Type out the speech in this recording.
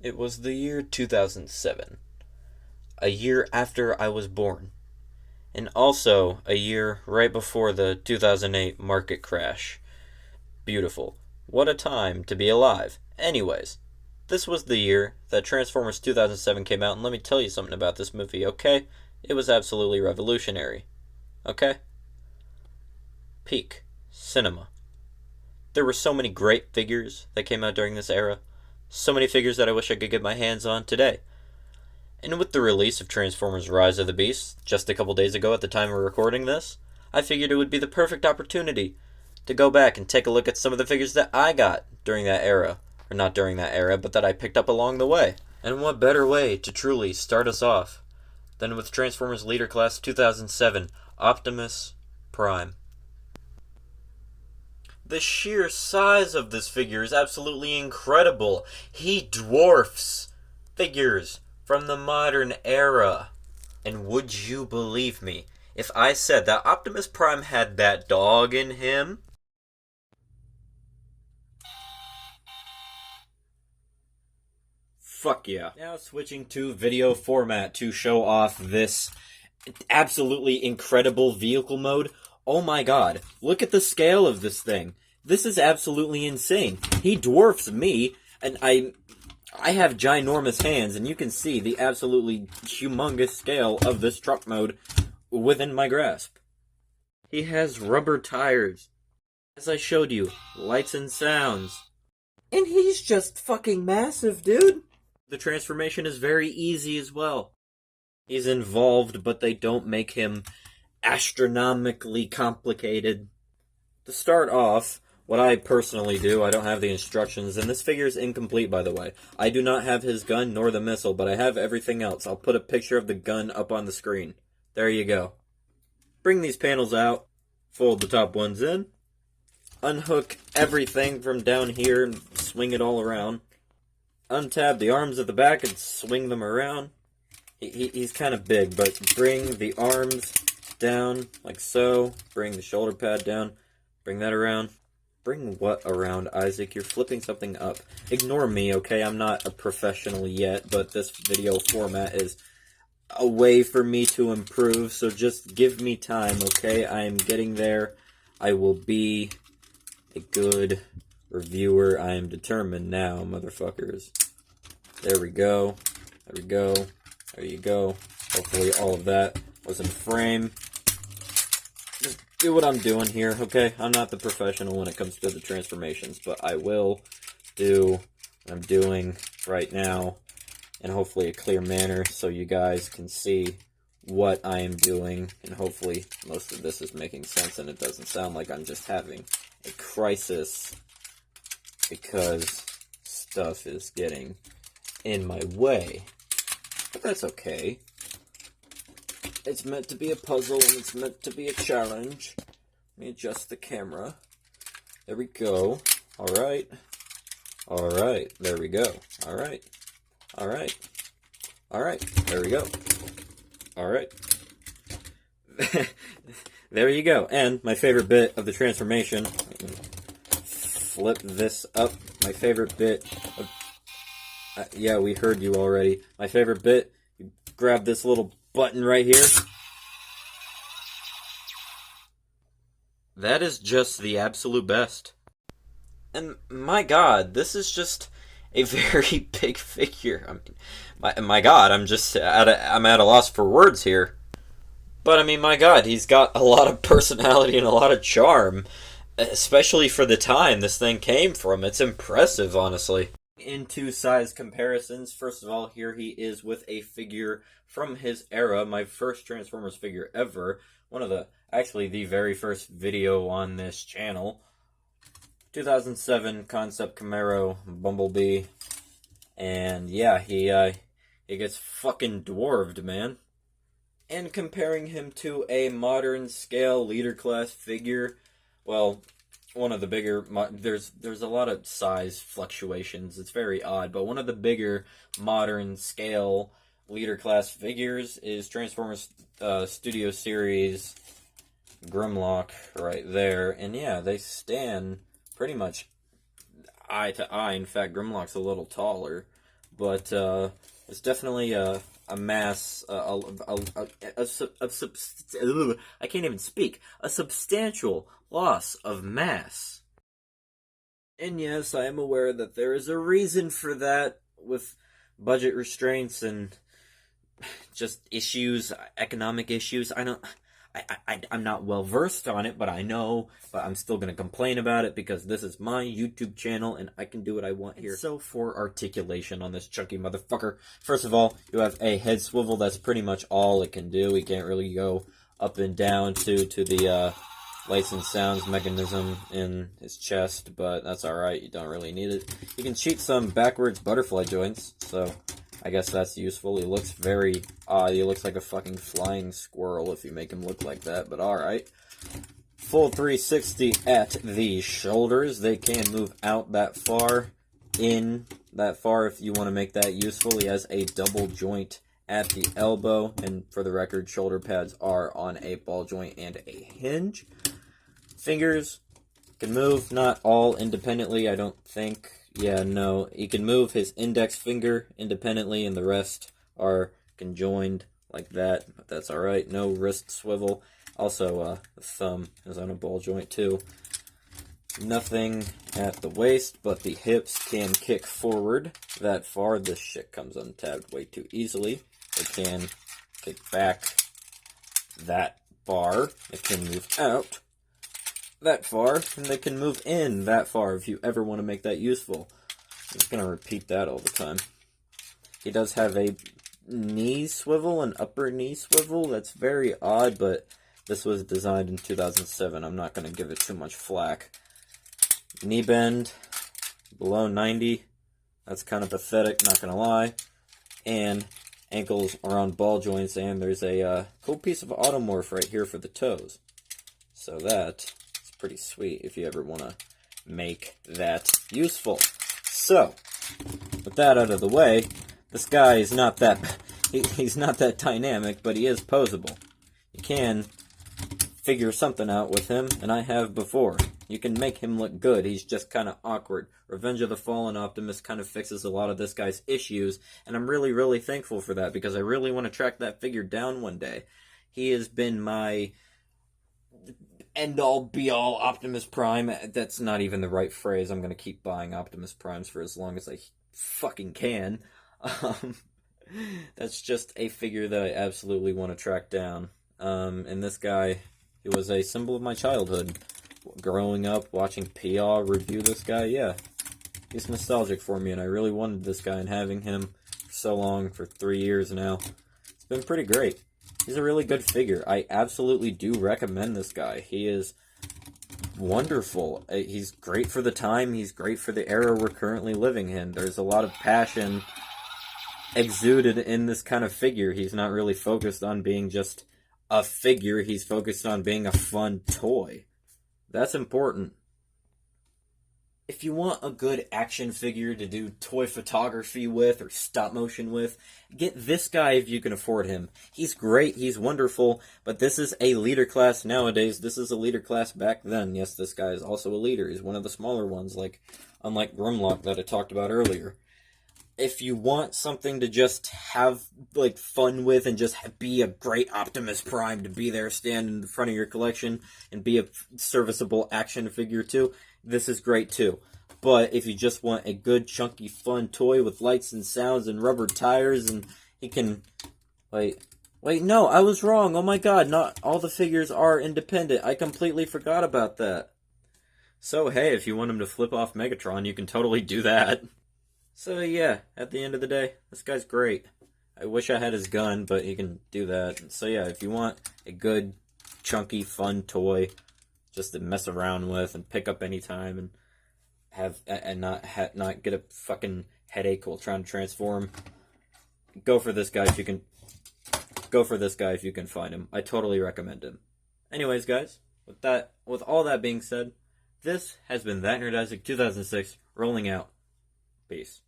It was the year 2007, a year after I was born, and also a year right before the 2008 market crash. Beautiful. What a time to be alive. Anyways, this was the year that Transformers 2007 came out, and let me tell you something about this movie, okay? It was absolutely revolutionary. Okay? Peak cinema. There were so many great figures that came out during this era. So many figures that I wish I could get my hands on today. And with the release of Transformers Rise of the Beast just a couple days ago at the time of recording this, I figured it would be the perfect opportunity to go back and take a look at some of the figures that I got during that era. Or not during that era, but that I picked up along the way. And what better way to truly start us off than with Transformers Leader Class 2007, Optimus Prime. The sheer size of this figure is absolutely incredible. He dwarfs figures from the modern era. And would you believe me if I said that Optimus Prime had that dog in him? Fuck yeah. Now switching to video format to show off this absolutely incredible vehicle mode. Oh my god, look at the scale of this thing. This is absolutely insane. He dwarfs me, and I have ginormous hands, and you can see the absolutely humongous scale of this truck mode within my grasp. He has rubber tires. As I showed you, lights and sounds. And he's just fucking massive, dude. The transformation is very easy as well. He's involved, but they don't make him astronomically complicated. To start off, what I personally do, I don't have the instructions, and this figure is incomplete, by the way. I do not have his gun nor the missile, but I have everything else. I'll put a picture of the gun up on the screen. There you go. Bring these panels out, fold the top ones in, unhook everything from down here and swing it all around. Untab the arms at the back and swing them around. He's kind of big, but bring the arms down like so. Bring the shoulder pad down. Bring that around. Bring what around, Isaac? You're flipping something up. Ignore me, okay? I'm not a professional yet, but this video format is a way for me to improve, so just give me time, okay? I am getting there. I will be a good reviewer. I am determined now, motherfuckers. There we go. There we go. There you go. Hopefully all of that was in frame. Just do what I'm doing here, okay? I'm not the professional when it comes to the transformations, but I will do what I'm doing right now in hopefully a clear manner so you guys can see what I am doing, and hopefully most of this is making sense and it doesn't sound like I'm just having a crisis because stuff is getting in my way. But that's okay. It's meant to be a puzzle and it's meant to be a challenge. Let me adjust the camera. There we go. Alright. Alright. There we go. Alright. Alright. Alright. There we go. Alright. There you go. And my favorite bit of the transformation. Flip this up. My favorite bit of... yeah, we heard you already. My favorite bit, you grab this little button right here. That is just the absolute best. And my god, this is just a very big figure. I mean, my god, I'm at a loss for words here. But I mean, my god, he's got a lot of personality and a lot of charm. Especially for the time this thing came from. It's impressive, honestly. Into size comparisons, first of all, here he is with a figure from his era, my first Transformers figure ever, actually the very first video on this channel, 2007 Concept Camaro Bumblebee, and yeah, he gets fucking dwarved, man. And comparing him to a modern scale leader class figure, well, one of the bigger, there's a lot of size fluctuations, it's very odd, but one of the bigger modern scale leader class figures is Transformers Studio Series Grimlock right there, and yeah, they stand pretty much eye to eye. In fact, Grimlock's a little taller, but it's definitely a mass, I can't even speak, a substantial loss of mass. And yes, I am aware that there is a reason for that with budget restraints and just issues, economic issues. I'm not well versed on it, but I know, but I'm still going to complain about it because this is my YouTube channel and I can do what I want here. So for articulation on this chunky motherfucker, first of all, you have a head swivel. That's pretty much all it can do. We can't really go up and down to the lights and sounds mechanism in his chest, but that's alright. You don't really need it. You can cheat some backwards butterfly joints, so I guess that's useful. He looks very odd. He looks like a fucking flying squirrel if you make him look like that, but alright. Full 360 at the shoulders. They can move out that far, in that far if you want to make that useful. He has a double joint at the elbow, and for the record, shoulder pads are on a ball joint and a hinge. Fingers can move, not all independently, I don't think. Yeah, no, he can move his index finger independently, and the rest are conjoined like that, but that's alright. No wrist swivel. Also, the thumb is on a ball joint too. Nothing at the waist, but the hips can kick forward that far. This shit comes untabbed way too easily. It can kick back that far. It can move out that far, and they can move in that far if you ever want to make that useful. I'm just going to repeat that all the time. He does have a knee swivel, an upper knee swivel. That's very odd, but this was designed in 2007. I'm not going to give it too much flack. Knee bend below 90. That's kind of pathetic, not going to lie. And ankles are on ball joints, and there's a cool piece of automorph right here for the toes. So that pretty sweet if you ever want to make that useful. So, with that out of the way, this guy is not that he's not that dynamic, but he is posable. You can figure something out with him, and I have before. You can make him look good. He's just kind of awkward. Revenge of the Fallen Optimus kind of fixes a lot of this guy's issues, and I'm really, really thankful for that because I really want to track that figure down one day. He has been my end-all, be-all Optimus Prime. That's not even the right phrase. I'm going to keep buying Optimus Primes for as long as I fucking can. That's just a figure that I absolutely want to track down. And this guy, it was a symbol of my childhood. Growing up, watching PR review this guy, yeah. He's nostalgic for me, and I really wanted this guy, and having him for so long, for 3 years now, it's been pretty great. He's a really good figure. I absolutely do recommend this guy. He is wonderful. He's great for the time. He's great for the era we're currently living in. There's a lot of passion exuded in this kind of figure. He's not really focused on being just a figure. He's focused on being a fun toy. That's important. If you want a good action figure to do toy photography with or stop motion with, get this guy if you can afford him. He's great, he's wonderful, but this is a leader class nowadays. This is a leader class back then. Yes, this guy is also a leader. He's one of the smaller ones, unlike Grimlock that I talked about earlier. If you want something to just have fun with and just be a great Optimus Prime to be there, stand in the front of your collection and be a serviceable action figure too, this is great too. But if you just want a good, chunky, fun toy with lights and sounds and rubber tires, and he can... Wait, no, I was wrong. Oh my god, not all the figures are independent. I completely forgot about that. So hey, if you want him to flip off Megatron, you can totally do that. So yeah, at the end of the day, this guy's great. I wish I had his gun, but he can do that. So yeah, if you want a good, chunky, fun toy just to mess around with and pick up anytime and not get a fucking headache while trying to transform, go for this guy if you can. Go for this guy if you can find him. I totally recommend him. Anyways, guys, with all that being said, this has been That Nerd Isaac 2006 rolling out. Peace.